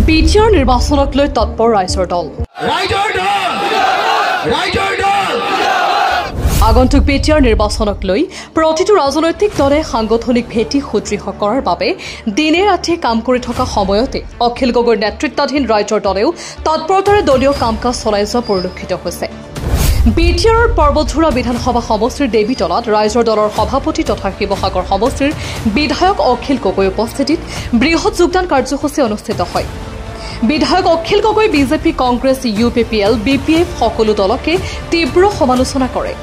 BTR নিৰ্বাচনক লৈ তৎপৰ ৰাইজৰ দল। আগন্তুক বিটিআৰ নিৰ্বাচনক লৈ প্ৰতিটো ৰাজনৈতিক দলে সাংগঠনিক ভেটি সুদৃঢ় কৰাৰ বাবে দিনে ৰাতিয়ে কাম কৰি থকা সময়তে অখিল গগৈৰ নেতৃত্বাধীন ৰাইজৰ দলেও তৎপৰতাৰে দলীয় কাম কাজ চলাই যোৱা পৰিলক্ষিত হৈছে। বিটিআৰৰ পৰ্বতঝোৰা বিধানসভা সমষ্টিৰ দেৱীতলাত ৰাইজৰ দলৰ সভাপতি তথা শিৱসাগৰ সমষ্টিৰ বিধায়ক অখিল গগৈৰ উপস্থিতিত বৃহৎ যোগদান কাৰ্যসূচী অনুষ্ঠিত হয়। বিধায়ক Akhil Gogoi BJP, Congress, UPPL, BPF সকলো দলকে তীব্ৰ সমালোচনা কৰে।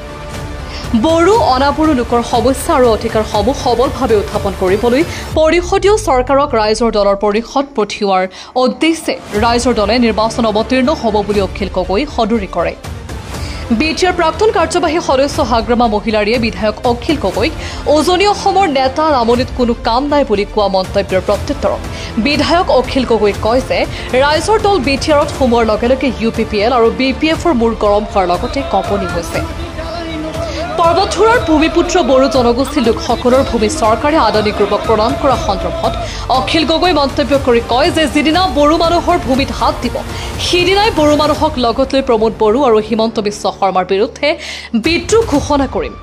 বড়ো, অনাবড়ো লোকৰ সমস্যা আৰু অধিকাৰসমূহ সবলভাৱে উত্থাপন কৰিবলৈ পৰিষদীয় চৰকাৰক ৰাইজৰ দলৰ পৰিষদ পঠিওৱাৰ উদ্দেশ্যে ৰাইজৰ দলে নিৰ্বাচন অৱতীৰ্ণ হ'ব বুলি অখিল গগৈ সদৰি কৰে। বিটিআৰ প্ৰাক্তন কাৰ্যবাহী সদস্য হাগ্ৰামা মহিলাৰীয়ে বিধায়ক অখিল গগৈক উজনি অসমৰ নেতা নামনিত কোনো কাম নাই বুলি কোৱা মন্তব্যৰ প্ৰত্যুত্তৰত বিধায়ক অখিল গগৈ কয় যে ৰাইজৰ দল বিটিআৰত সোমোৱাৰ লগে লগে UPPL আৰু BPFৰ মূৰ গৰম হোৱাৰ লগতে কঁপনি হৈছে। পৰ্বতঝোৰাৰ ভূমিপুত্ৰ বড়ো জনগোষ্ঠীৰ লোকসকলৰ ভূমি চৰকাৰে আদানী গ্ৰুপক প্ৰদান কৰা সন্দৰ্ভত অখিল গগৈ মন্তব্য কৰি কয় যে যিদিনা বড়ো মানুহৰ ভূমিত হাত দিব সিদিনাই বড়ো মানুহক লগত লৈ প্ৰমোদ বড়ো আৰু হিমন্ত বিশ্ব শৰ্মাৰ বিৰুদ্ধে বিদ্ৰোহ ঘোষণা কৰিম।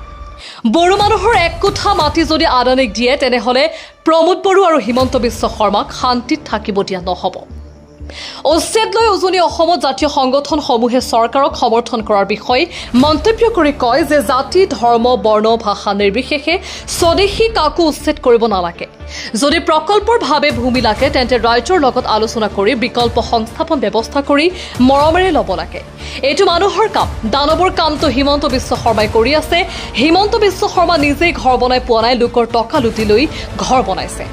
বড়ো মানুহৰ এক কোঠা মাটি যদি আদানীক দিয়ে তেনেহ'লে প্ৰমোদ বড়ো আৰু হিমন্ত বিশ্ব শৰ্মাক শান্তিত থাকিব দিয়া নহ'ব। উচ্ছেদ লৈ উজনি অসমত জাতীয় সংগঠনসমূহে চৰকাৰক সমৰ্থন কৰাৰ বিষয়ে মন্তব্য কৰি কয় যে জাতি, ধৰ্ম, বৰ্ণ, ভাষা নিৰ্বিশেষে স্বদেশী কাকো উচ্ছেদ কৰিব নালাগে। যদি প্ৰকল্পৰ ভাৱে ভূমি লাগে তেন্তে ৰাইজৰ লগত আলোচনা কৰি বিকল্প সংস্থাপন ব্যৱস্থা কৰি মৰমেৰে ল'ব লাগে। এইটো মানুহৰ কাম। দানৱৰ কামটো হিমন্ত বিশ্ব শৰ্মাই কৰি আছে। হিমন্ত বিশ্ব শৰ্মা নিজেই ঘৰ বনাই পোৱা নাই, লোকৰ টকা লুটি লৈ ঘৰ বনাইছে।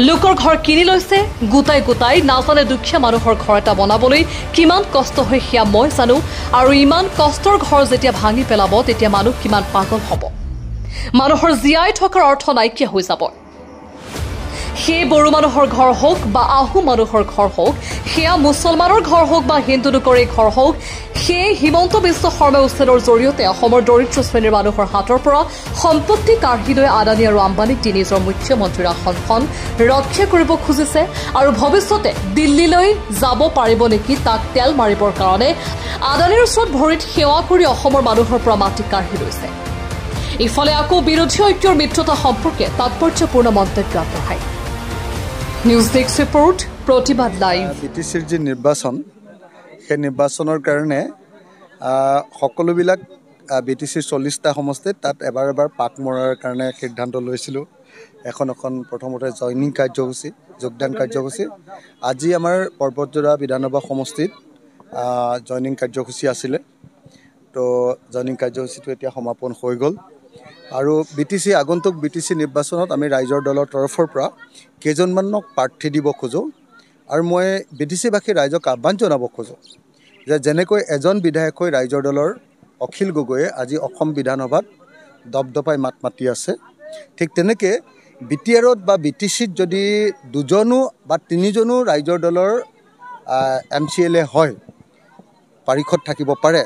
লোকৰ ঘৰ কিনি লৈছে গোটাই গোটাই। নাজানে দুখীয়া মানুহৰ ঘৰ এটা বনাবলৈ কিমান কষ্ট হয় সেয়া মই জানো। আৰু ইমান কষ্টৰ ঘৰ যেতিয়া ভাঙি পেলাব তেতিয়া মানুহ কিমান পাগল হ'ব। মানুহৰ জীয়াই থকাৰ অৰ্থ নাইকিয়া হৈ যাব। সেই বড়ো মানুহৰ ঘৰ হওক বা আহোম মানুহৰ ঘৰ হওক, সেয়া মুছলমানৰ ঘৰ হওক বা হিন্দু লোকৰে ঘৰ হওক, সেই হিমন্ত বিশ্ব শৰ্মা উচ্ছেদৰ জৰিয়তে অসমৰ দৰিদ্ৰ শ্ৰেণীৰ মানুহৰ হাতৰ পৰা সম্পত্তি কাঢ়ি লৈ আদানী আৰু আম্বানীক দি নিজৰ মুখ্যমন্ত্ৰীৰ আসনখন ৰক্ষা কৰিব খুজিছে আৰু ভৱিষ্যতে দিল্লীলৈ যাব পাৰিব নেকি তাক তেল মাৰিবৰ কাৰণে আদানীৰ ওচৰত ভৰিত সেৱা কৰি অসমৰ মানুহৰ পৰা মাটি কাঢ়ি লৈছে। ইফালে আকৌ বিৰোধী ঐক্যৰ মিত্ৰতা সম্পৰ্কে তাৎপৰ্যপূৰ্ণ মন্তব্য আগবঢ়ায়। নিউজ ডেস্ক ৰিপৰ্ট, প্ৰতিবাদ লাইভ। বিটিচিৰ যি নিৰ্বাচন, সেই নিৰ্বাচনৰ কাৰণে সকলোবিলাক বিটিচিৰ 40টা সমষ্টিত তাত এবাৰ পাক মৰাৰ কাৰণে সিদ্ধান্ত লৈছিলোঁ। এখন প্ৰথমতে জইনিং কাৰ্যসূচী, যোগদান কাৰ্যসূচী। আজি আমাৰ পৰ্বতঝোৰা বিধানসভা সমষ্টিত জইনিং কাৰ্যসূচী আছিলে। তো জইনিং কাৰ্যসূচীটো এতিয়া সমাপন হৈ গ'ল আৰু আগন্তুক বিটিচি নিৰ্বাচনত আমি ৰাইজৰ দলৰ তৰফৰ পৰা কেইজনমানক প্ৰাৰ্থী দিব খোজোঁ আৰু মই বিটিচিবাসী ৰাইজক আহ্বান জনাব খোজোঁ যে যেনেকৈ এজন বিধায়ক হৈ ৰাইজৰ দলৰ অখিল গগৈয়ে আজি অসম বিধানসভাত দপদপাই মাত মাতি আছে, ঠিক তেনেকৈ বিটিআৰত বা বিটিচিত যদি দুজনো বা তিনিজনো ৰাইজৰ দলৰ MCLA হয়, পাৰিষদ থাকিব পাৰে,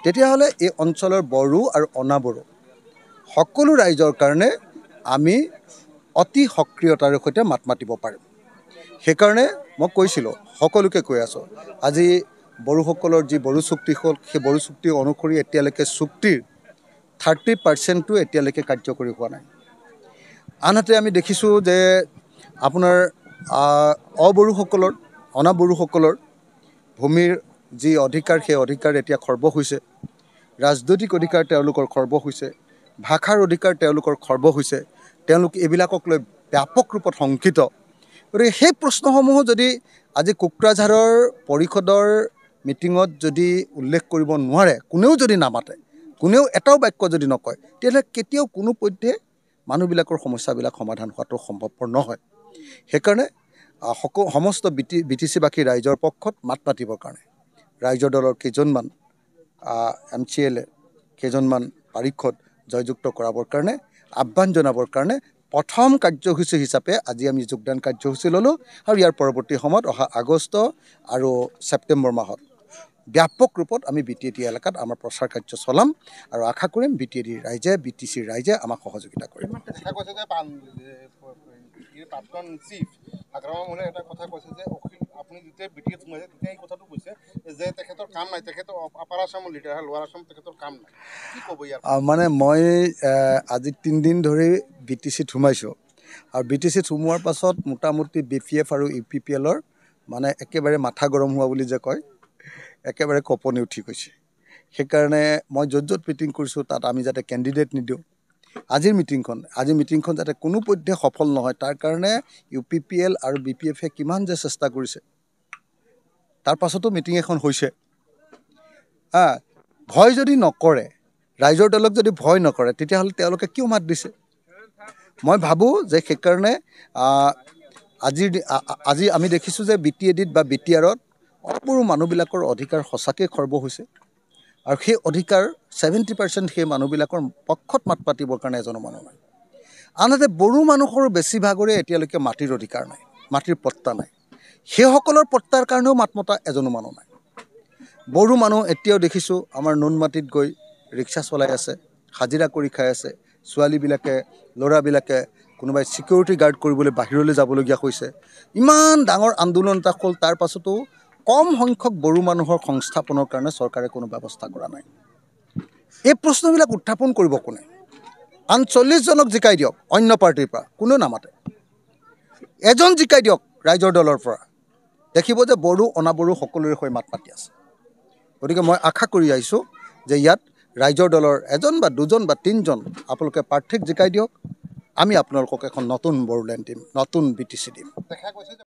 তেতিয়াহ'লে এই অঞ্চলৰ বড়ো আৰু অনাবড়ো সকলো ৰাইজৰ কাৰণে আমি অতি সক্ৰিয়তাৰ সৈতে মাত মাতিব পাৰিম। সেইকাৰণে মই কৈছিলোঁ, সকলোকে কৈ আছোঁ, আজি বড়োসকলৰ যি বড়ো চুক্তি হ'ল, সেই বড়ো চুক্তি অনুসৰি এতিয়ালৈকে চুক্তিৰ 30% এতিয়ালৈকে কাৰ্যকৰী হোৱা নাই। আনহাতে আমি দেখিছোঁ যে আপোনাৰ অবড়োসকলৰ, অনাবড়োসকলৰ ভূমিৰ যি অধিকাৰ, সেই অধিকাৰ এতিয়া খৰ্ব হৈছে। ৰাজনৈতিক অধিকাৰ তেওঁলোকৰ খৰ্ব হৈছে, ভাষাৰ অধিকাৰ তেওঁলোকৰ খৰ্ব হৈছে। তেওঁলোক এইবিলাকক লৈ ব্যাপক ৰূপত শংকিত। গতিকে সেই প্ৰশ্নসমূহো যদি আজি কোকৰাঝাৰৰ পৰিষদৰ মিটিঙত যদি উল্লেখ কৰিব নোৱাৰে, কোনেও যদি নামাতে, কোনেও এটাও বাক্য যদি নকয়, তেতিয়াহ'লে কেতিয়াও কোনো পধ্যে মানুহবিলাকৰ সমস্যাবিলাক সমাধান হোৱাটো সম্ভৱপৰ নহয়। সেইকাৰণে সমস্ত বিটিচিবাসী ৰাইজৰ পক্ষত মাত মাতিবৰ কাৰণে ৰাইজৰ দলৰ কেইজনমান MCLA, কেইজনমান পাৰিষদ জয়যুক্ত কৰাবৰ কাৰণে আহ্বান জনাবৰ কাৰণে প্ৰথম কাৰ্যসূচী হিচাপে আজি আমি যোগদান কাৰ্যসূচী ল'লোঁ আৰু ইয়াৰ পৰৱৰ্তী সময়ত অহা আগষ্ট আৰু ছেপ্টেম্বৰ মাহত ব্যাপক ৰূপত আমি BTAD এলেকাত আমাৰ প্ৰচাৰ কাৰ্য চলাম আৰু আশা কৰিম BTAD ৰাইজে, BTCৰ ৰাইজে আমাক সহযোগিতা কৰিব। দেখা গৈছে যে প্ৰাক্তন চিফ হাগ্ৰামা মহিলাই এটা কথা কৈছে যে আপুনি যেতিয়া বিটিএত সোমাইছে তেতিয়া এই কথাটো কৈছে যে তেখেতৰ কাম নাই, তেখেতৰ আপাৰ আছামৰ লিডাৰ হয়, লোৱাৰ আছাম তেখেতৰ কাম নাই, কি ক'ব ইয়াৰ? মানে মই আজি 3 দিন ধৰি BTCত সোমাইছোঁ আৰু BTCত সোমোৱাৰ পাছত মোটামুটি BPF আৰু UPPLৰ মানে একেবাৰে মাথা গৰম হোৱা বুলি যে কয়, একেবাৰে কঁপনি উঠি গৈছে। সেইকাৰণে মই য'ত মিটিং কৰিছোঁ তাত আমি যাতে কেণ্ডিডেট নিদিওঁ। আজিৰ মিটিংখন যাতে কোনোপধ্যে সফল নহয়, তাৰ কাৰণে UPPL আৰু BPFে কিমান যে চেষ্টা কৰিছে, তাৰ পাছতো মিটিং এখন হৈছে। ভয় যদি নকৰে, ৰাইজৰ দলক যদি ভয় নকৰে, তেতিয়াহ'লে তেওঁলোকে কিয় মাত দিছে? মই ভাবোঁ যে সেইকাৰণে আজি আমি দেখিছোঁ যে BTADত বা BTRত সকলো মানুহবিলাকৰ অধিকাৰ সঁচাকৈ খৰ্ব হৈছে আৰু সেই অধিকাৰ 70% সেই মানুহবিলাকৰ পক্ষত মাত পাতিবৰ কাৰণে এজনো মানুহ নাই। আনহাতে বড়ো মানুহৰ বেছিভাগৰে এতিয়ালৈকে মাটিৰ অধিকাৰ নাই, মাটিৰ পট্টা নাই। সেইসকলৰ পট্টাৰ কাৰণেও মাত মতা এজনো মানুহ নাই। বড়ো মানুহ এতিয়াও দেখিছোঁ আমাৰ নুনমাটিত গৈ ৰিক্সা চলাই আছে, হাজিৰা কৰি খাই আছে। ছোৱালীবিলাকে, ল'ৰাবিলাকে কোনোবাই ছিকিউৰিটি গাৰ্ড কৰিবলৈ বাহিৰলৈ যাবলগীয়া হৈছে। ইমান ডাঙৰ আন্দোলন এটা হ'ল, তাৰ পাছতো কম সংখ্যক বড়ো মানুহৰ সংস্থাপনৰ কাৰণে চৰকাৰে কোনো ব্যৱস্থা কৰা নাই। এই প্ৰশ্নবিলাক উত্থাপন কৰিব কোনে? আন 40জনক জিকাই দিয়ক অন্য পাৰ্টিৰ পৰা, কোনেও নামাতে। এজন জিকাই দিয়ক ৰাইজৰ দলৰ পৰা, দেখিব যে বড়ো অনাবড়ো সকলোৰে হৈ মাত মাতি আছে। গতিকে মই আশা কৰি আহিছোঁ যে ইয়াত ৰাইজৰ দলৰ এজন বা দুজন বা 3জন আপোনালোকে প্ৰাৰ্থীক জিকাই দিয়ক, আমি আপোনালোকক এখন নতুন বড়োলেণ্ড দিম, নতুন BTC দিম। দেখা গৈছে